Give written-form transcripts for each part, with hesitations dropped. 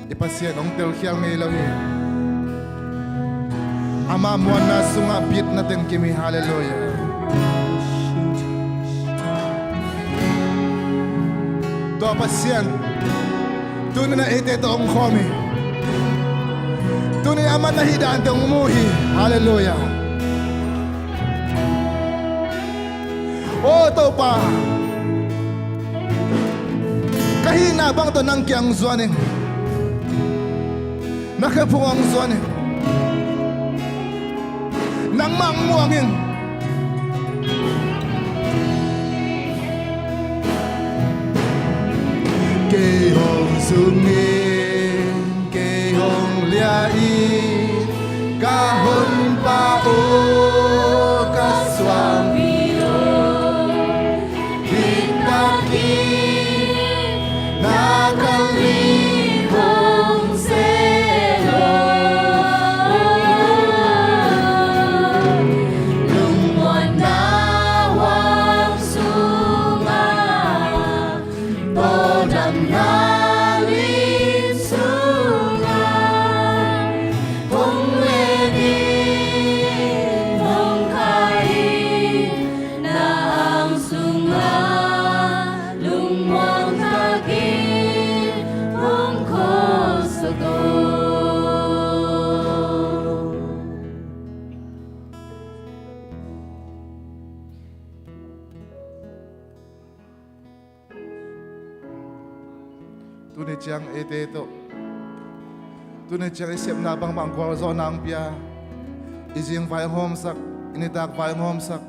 Ipasyan ang telkyang ilaw Ama mo na sungabit natin kimi hallelujah. To pasyan. Tunay na ite to ang komi. Tunay aman na hidaan tong umuhi. Hallelujah. Oh, to pa. Kahina bang to nang kiyang zuaning. Nakapuang zuaning. Nang mangmuangin. Kehong sungin, kehong liain, kahon pao kaswang biro, hitakin nakalihong selo, lumuan nawang sunga, podam nalim sunga, kung ledin mong kain na ang sunga, lumuang tagin mong kosoto. Tunay siyang ito. Tunay siyang isip na bang mangkorzo na ang piya. Ising vayang homsak, initak vayang homsak.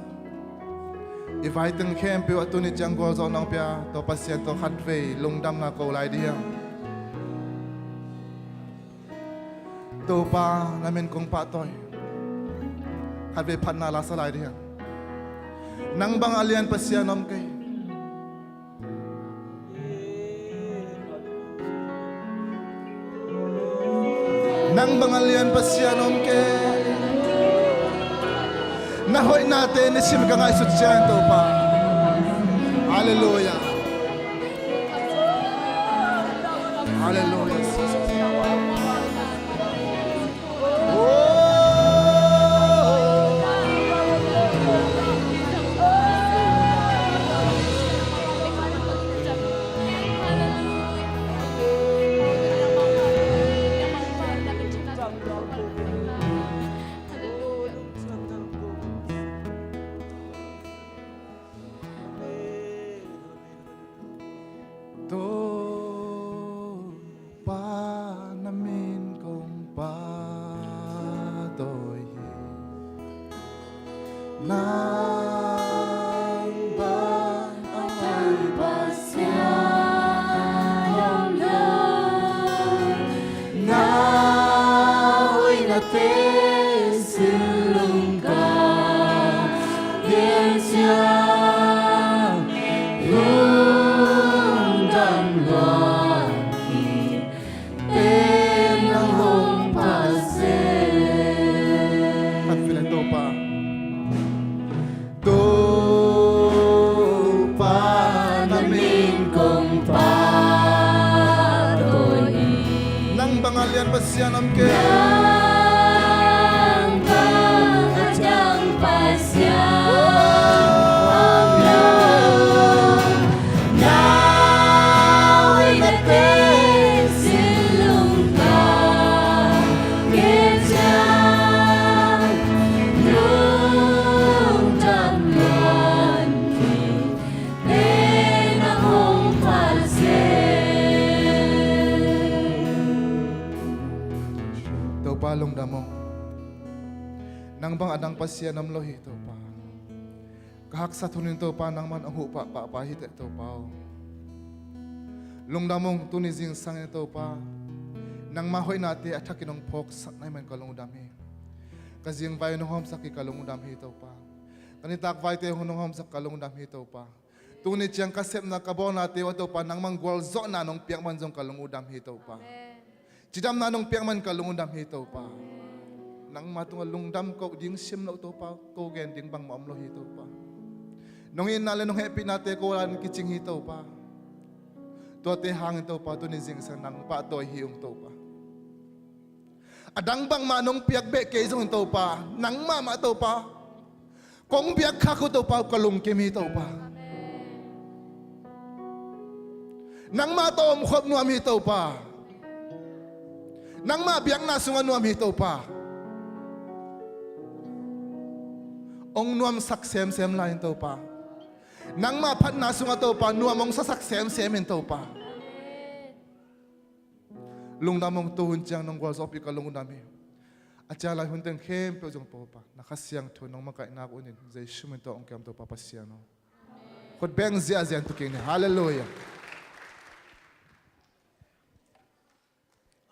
Ivaiteng kempi wa tunay siyang korzo na ang piya. To pasyento katway, lungdam na kaulay diyang. To pa namin kong patoy. Katway pan na lasalay diyang. Nang bang alian pasyanom kay. Nang bangalian pa siya nom ke nahoy natin isim ka nga isot siya ito pa. Hallelujah. Hallelujah. Bangalian pasyanam ke nang bangadyang pasyanam nawi natin silungka kedyang nungdamon ki tenahong palong damo nang bang adang pasya nam lohi to pa kahak sa tunin to pa nang man ang hupa pa pahit to pa lungdamong tunizing sang ito pa nang mahoy nati at kinong pok sa naman kalungdami kasi yung bayo ng hom sa kikalungdami ito pa kanitak bayo tayo ng hom sa kalungdami ito pa tunit siyang kasep na kabaw nati ito pa nang manggwal zo na nung piyang manzong kalungdami ito pa Cidam na nung piyangman ka lungdam hito pa. Nang matungal lungdam ko, ding sim na ito pa, ko gen ding bang maamlo hito pa. Nung inala nung happy natin ko walang kitsing hito pa. ตัวเตหางเต้าปาตัวนี้จิงสังนังปาตัวหิวเต้าปาadang bang manong piak be ke zong ต้าปานังมาเต้าปากงเบียกข้าคุเต้าปากลุงเกมีเต้าปานังมาโตมขบนัวมีเต้าปานังมาเบียงนาสุงนัวมีเต้าปาองนวมสักเซมเซมลายเต้าปานังมาพัดนาสุงเต้าปานัวมองสักเซมเซมเต้าปาลุงดำมองตัวหุ่นจังน้องกวาซอปีกลุงดำมีอาจารย์ลายหุ่นเต็งเข้มเปรี้ยวจงโตปานักเสียงทุนน้องมาไก่นักอุนินใจชุ่มตัวองค์แกมตัวปาปัสยาน้องคนแบงเสียเสียนตุกินฮาเลลูยา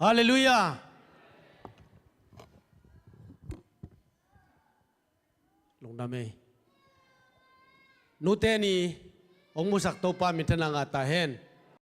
ฮาเลลูยาลงดำเมนูเตนีองมุสักโตปามิทนังอาตาเฮน